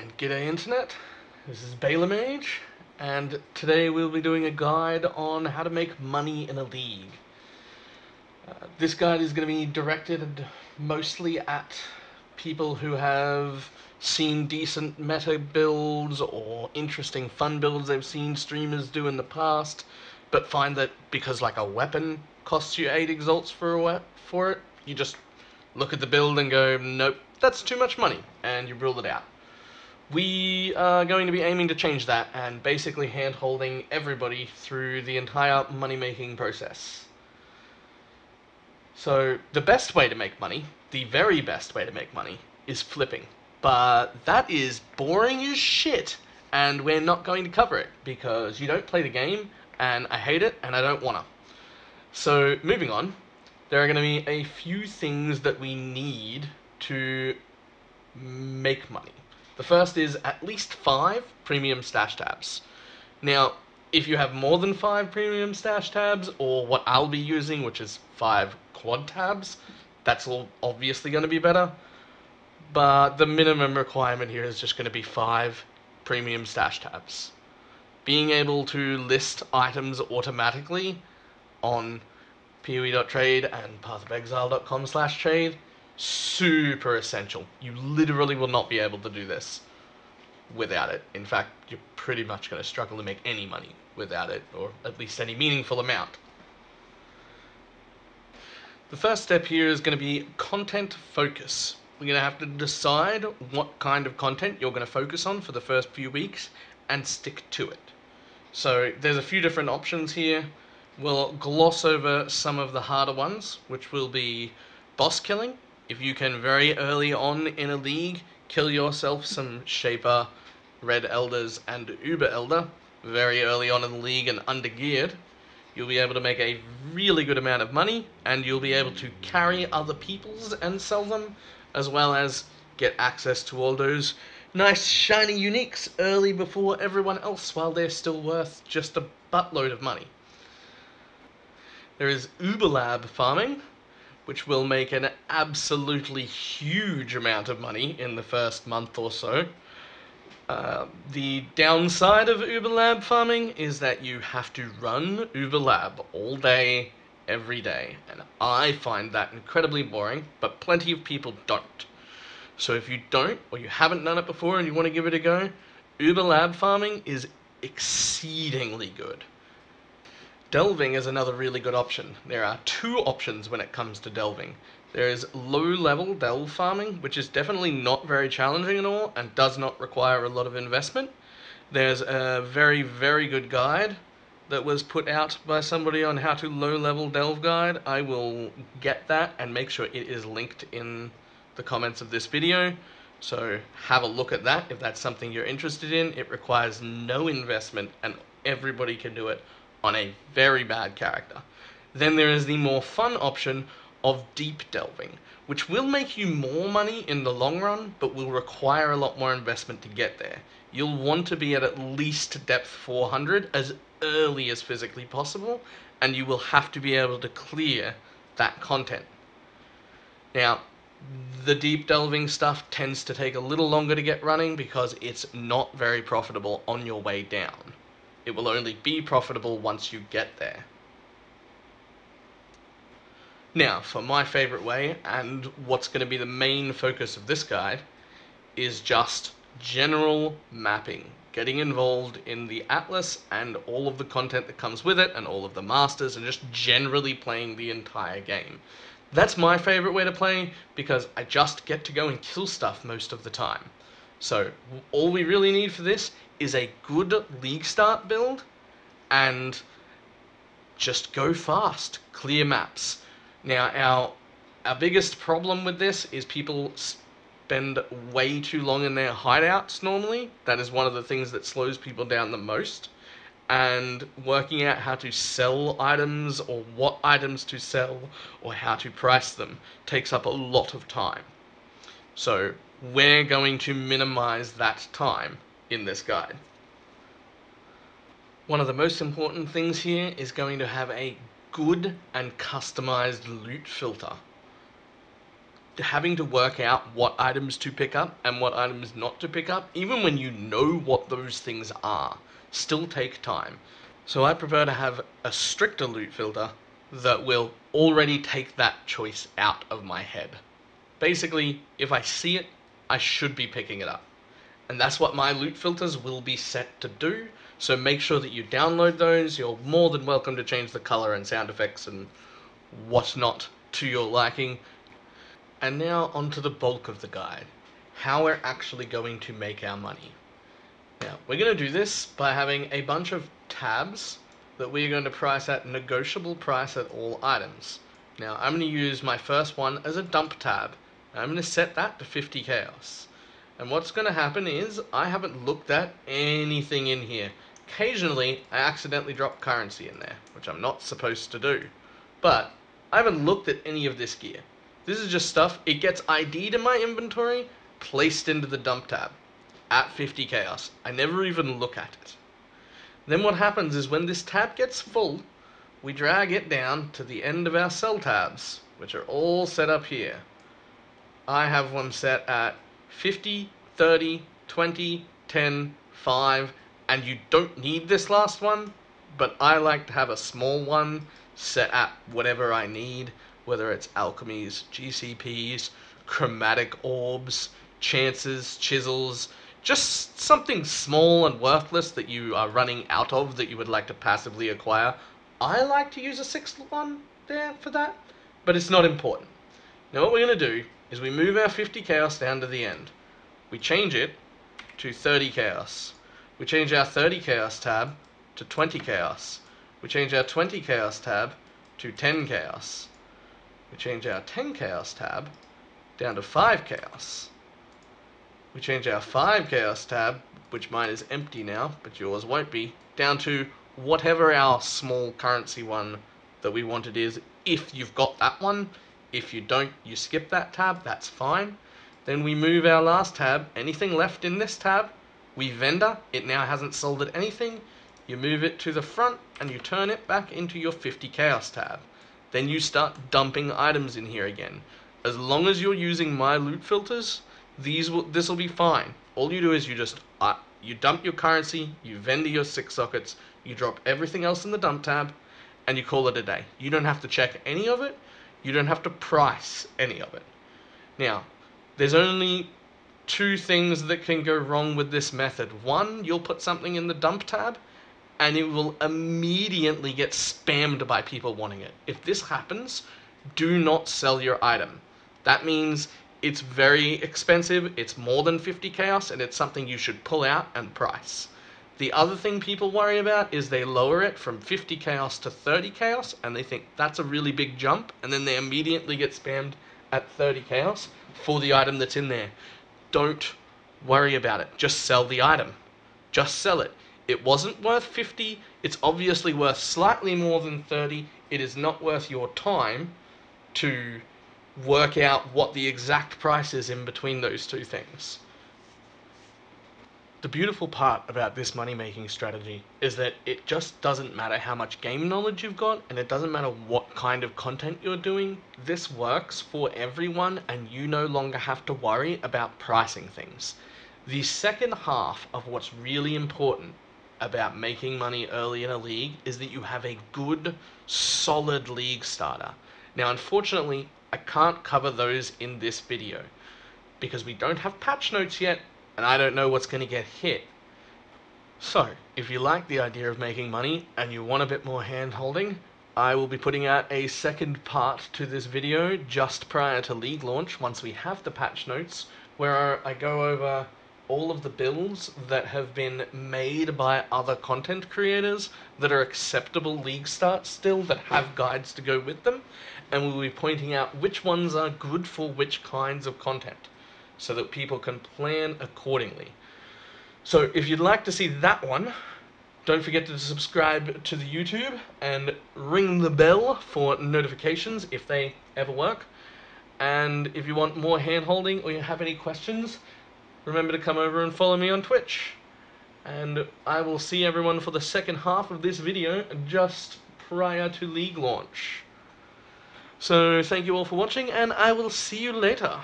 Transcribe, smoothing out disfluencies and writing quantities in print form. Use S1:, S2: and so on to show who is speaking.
S1: And g'day internet, this is BalorMage, and today we'll be doing a guide on how to make money in a league. This guide is going to be directed mostly at people who have seen decent meta builds or interesting fun builds they've seen streamers do in the past, but find that because like a weapon costs you 8 exalts for it, you just look at the build and go, nope, that's too much money, and you rule it out. We are going to be aiming to change that and basically hand-holding everybody through the entire money-making process. So the best way to make money, the very best way to make money, is flipping. But that is boring as shit, and we're not going to cover it because you don't play the game, and I hate it, and I don't wanna. So moving on, there are going to be a few things that we need to make money. The first is at least 5 premium stash tabs. Now, if you have more than 5 premium stash tabs, or what I'll be using, which is 5 quad tabs, that's all obviously going to be better. But the minimum requirement here is just going to be 5 premium stash tabs. Being able to list items automatically on poe.trade and pathofexile.com/trade, super essential. You literally will not be able to do this without it. In fact, you're pretty much going to struggle to make any money without it, or at least any meaningful amount. The first step here is going to be content focus. We're going to have to decide what kind of content you're going to focus on for the first few weeks and stick to it. So there's a few different options here. We'll gloss over some of the harder ones, which will be boss killing. If you can very early on in a league kill yourself some Shaper, Red Elders, and Uber Elder very early on in the league and undergeared, you'll be able to make a really good amount of money, and you'll be able to carry other people's and sell them, as well as get access to all those nice shiny uniques early before everyone else while they're still worth just a buttload of money. There is Uber Lab farming, which will make an absolutely huge amount of money in the first month or so. The downside of Uber Lab farming is that you have to run Uber Lab all day, every day, and I find that incredibly boring, but plenty of people don't. So if you don't, or you haven't done it before and you want to give it a go, Uber Lab farming is exceedingly good. Delving is another really good option. There are 2 options when it comes to delving. There is low-level delve farming, which is definitely not very challenging at all and does not require a lot of investment. There's a very, very good guide that was put out by somebody on how to low-level delve guide. I will get that and make sure it is linked in the comments of this video. So have a look at that if that's something you're interested in. It requires no investment and everybody can do it on a very bad character. Then there is the more fun option of deep delving, which will make you more money in the long run, but will require a lot more investment to get there. You'll want to be at least depth 400 as early as physically possible, and you will have to be able to clear that content. Now, the deep delving stuff tends to take a little longer to get running because it's not very profitable on your way down. It will only be profitable once you get there. Now, for my favorite way, and what's going to be the main focus of this guide, is just general mapping. Getting involved in the Atlas and all of the content that comes with it, and all of the masters, and just generally playing the entire game. That's my favorite way to play, because I just get to go and kill stuff most of the time. So, all we really need for this is a good league start build, and just go fast, clear maps. Now, our biggest problem with this is people spend way too long in their hideouts normally. That is one of the things that slows people down the most. And working out how to sell items, or what items to sell, or how to price them, takes up a lot of time. So, we're going to minimize that time in this guide. One of the most important things here is going to have a good and customized loot filter. having to work out what items to pick up and what items not to pick up, even when you know what those things are, still take time. So I prefer to have a stricter loot filter that will already take that choice out of my head. Basically, if I see it, I should be picking it up. And that's what my loot filters will be set to do. So make sure that you download those. You're more than welcome to change the color and sound effects and whatnot to your liking. And now onto the bulk of the guide. How we're actually going to make our money. Now, we're going to do this by having a bunch of tabs that we're going to price at negotiable price at all items. Now, I'm going to use my first one as a dump tab. I'm going to set that to 50 chaos. And what's going to happen is I haven't looked at anything in here. Occasionally, I accidentally drop currency in there, which I'm not supposed to do. But I haven't looked at any of this gear. This is just stuff. It gets ID'd in my inventory, placed into the dump tab at 50 chaos. I never even look at it. Then what happens is when this tab gets full, we drag it down to the end of our sell tabs, which are all set up here. I have one set at 50, 30, 20, 10, 5, and you don't need this last one, but I like to have a small one set at whatever I need, whether it's alchemies, GCPs, chromatic orbs, chances, chisels, just something small and worthless that you are running out of that you would like to passively acquire. I like to use a 6th one there for that, but it's not important. Now what we're going to do is we move our 50 chaos down to the end. We change it to 30 chaos. We change our 30 chaos tab to 20 chaos. We change our 20 chaos tab to 10 chaos. We change our 10 chaos tab down to 5 chaos. We change our 5 chaos tab, which mine is empty now, but yours won't be, down to whatever our small currency one that we wanted is, if you've got that one. If you don't, you skip that tab, that's fine. Then we move our last tab, anything left in this tab, we vendor, it now hasn't sold at anything, you move it to the front and you turn it back into your 50 chaos tab. Then you start dumping items in here again. As long as you're using my loot filters, this will be fine. All you do is you dump your currency, you vendor your 6 sockets, you drop everything else in the dump tab, and you call it a day. You don't have to check any of it. You don't have to price any of it. Now, there's only 2 things that can go wrong with this method. One, you'll put something in the dump tab, and it will immediately get spammed by people wanting it. If this happens, do not sell your item. That means it's very expensive, it's more than 50 chaos, and it's something you should pull out and price. The other thing people worry about is they lower it from 50 chaos to 30 chaos, and they think that's a really big jump, and then they immediately get spammed at 30 chaos for the item that's in there. Don't worry about it. Just sell the item. Just sell it. It wasn't worth 50. It's obviously worth slightly more than 30. It is not worth your time to work out what the exact price is in between those 2 things. The beautiful part about this money-making strategy is that it just doesn't matter how much game knowledge you've got, and it doesn't matter what kind of content you're doing. This works for everyone, and you no longer have to worry about pricing things. The second half of what's really important about making money early in a league is that you have a good, solid league starter. Now, unfortunately, I can't cover those in this video because we don't have patch notes yet, and I don't know what's going to get hit. So, if you like the idea of making money and you want a bit more hand-holding, I will be putting out a second part to this video just prior to league launch once we have the patch notes, where I go over all of the builds that have been made by other content creators that are acceptable league starts still, that have guides to go with them, and we'll be pointing out which ones are good for which kinds of content, so that people can plan accordingly. So if you'd like to see that one, don't forget to subscribe to the YouTube and ring the bell for notifications if they ever work. And if you want more hand-holding or you have any questions, remember to come over and follow me on Twitch. And I will see everyone for the second half of this video just prior to league launch. So thank you all for watching, and I will see you later.